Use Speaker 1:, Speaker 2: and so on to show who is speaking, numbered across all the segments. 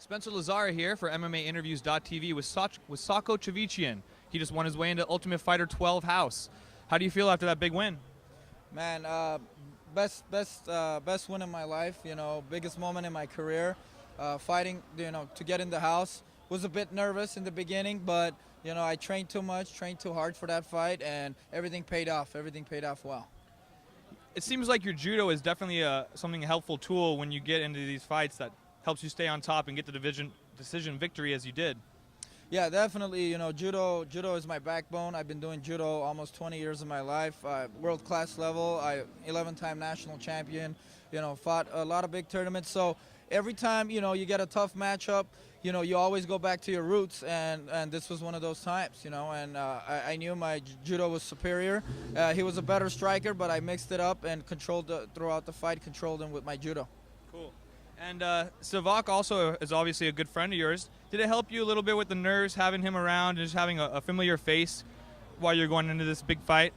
Speaker 1: Spencer Lazara here for MMAinterviews.tv with Sako Chivitchian. He just won his way into Ultimate Fighter 12 House. How do you feel after that big win?
Speaker 2: Man, best win in my life. You know, biggest moment in my career. Fighting, to get in the house. Was a bit nervous in the beginning, but I trained too much, trained too hard for that fight, and everything paid off. Everything paid off well.
Speaker 1: It seems like your judo is definitely a helpful tool when you get into these fights that helps you stay on top and get the decision victory as you did.
Speaker 2: Yeah, definitely. Judo is my backbone. I've been doing judo almost 20 years of my life. World-class level. 11-time national champion. Fought a lot of big tournaments. So every time you get a tough matchup, you always go back to your roots, and this was one of those times. And I knew my judo was superior. He was a better striker, but I mixed it up and controlled throughout the fight. Controlled him with my judo.
Speaker 1: Cool. And Savak also is obviously a good friend of yours. Did it help you a little bit with the nerves, having him around and just having a familiar face while you're going into this big fight?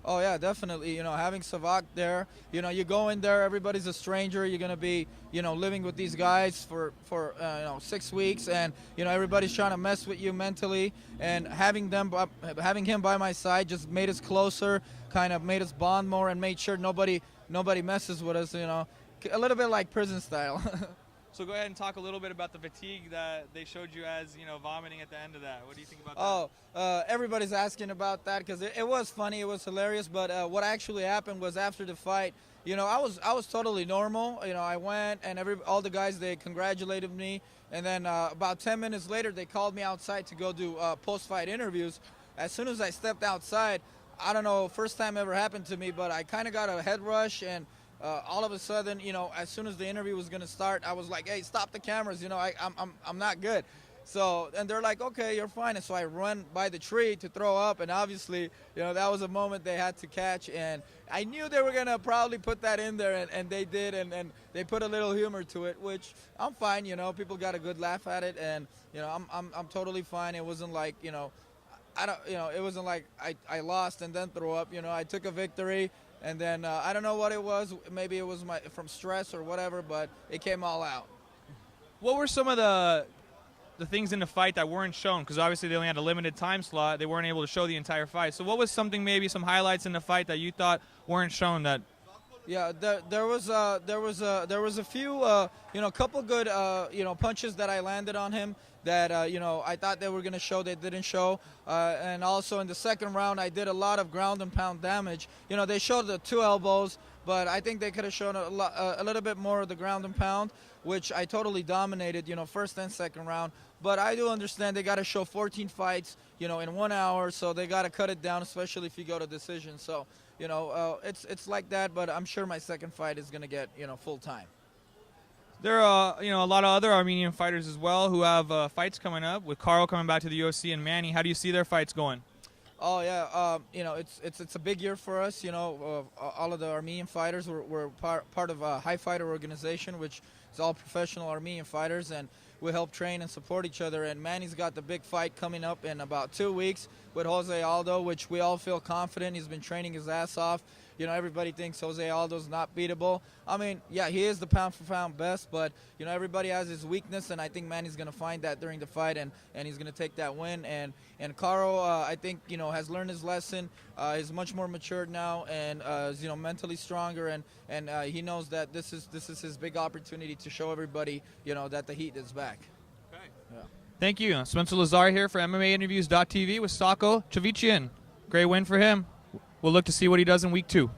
Speaker 2: Oh yeah, definitely. Having Savak there, you go in there, everybody's a stranger. You're gonna be, living with these guys for 6 weeks, and everybody's trying to mess with you mentally. And having him by my side just made us closer, kind of made us bond more, and made sure nobody messes with us. A little bit like prison style.
Speaker 1: So go ahead and talk a little bit about the fatigue that they showed you as, vomiting at the end of that. What do you think about that?
Speaker 2: Everybody's asking about that because it was funny, it was hilarious. But what actually happened was after the fight, I was totally normal. I went and all the guys, they congratulated me. And then about 10 minutes later, they called me outside to go do post-fight interviews. As soon as I stepped outside, I don't know, first time ever happened to me, but I kind of got a head rush, and all of a sudden, as soon as the interview was going to start, I was like, hey, stop the cameras, I'm not good. So, and they're like, okay, you're fine. And so I run by the tree to throw up, and obviously, that was a moment they had to catch, and I knew they were going to probably put that in there, and they did, and they put a little humor to it, which I'm fine, people got a good laugh at it, and, I'm totally fine. It wasn't like, it wasn't like I lost and then threw up, I took a victory. And then I don't know what it was. Maybe it was from stress or whatever, but it came all out.
Speaker 1: What were some of the things in the fight that weren't shown? Because obviously they only had a limited time slot. They weren't able to show the entire fight. So what was maybe some highlights in the fight that you thought weren't shown? That
Speaker 2: yeah, there was a few couple good punches that I landed on him that I thought they were going to show, they didn't show. And also in the second round, I did a lot of ground and pound damage. They showed the 2 elbows, but I think they could have shown a little bit more of the ground and pound, which I totally dominated, first and second round. But I do understand they got to show 14 fights, in 1 hour, so they got to cut it down, especially if you go to decision. So, it's like that, but I'm sure my second fight is going to get, full time.
Speaker 1: There are, a lot of other Armenian fighters as well who have fights coming up, with Carl coming back to the UFC and Manny. How do you see their fights going?
Speaker 2: Oh yeah, it's a big year for us. All of the Armenian fighters were part of a High Fighter organization, which is all professional Armenian fighters, and we help train and support each other. And Manny's got the big fight coming up in about 2 weeks with Jose Aldo, which we all feel confident. He's been training his ass off. Everybody thinks Jose Aldo's not beatable. I mean, yeah, he is the pound-for-pound best, but, everybody has his weakness, and I think Manny's going to find that during the fight, and he's going to take that win. And Caro, I think, has learned his lesson. He's much more matured now, and is, mentally stronger, and he knows that this is his big opportunity to show everybody, that the heat is back.
Speaker 1: Okay.
Speaker 2: Yeah.
Speaker 1: Thank you. Spencer Lazar here for MMAinterviews.tv with Sako Chivitchian. Great win for him. We'll look to see what he does in week 2.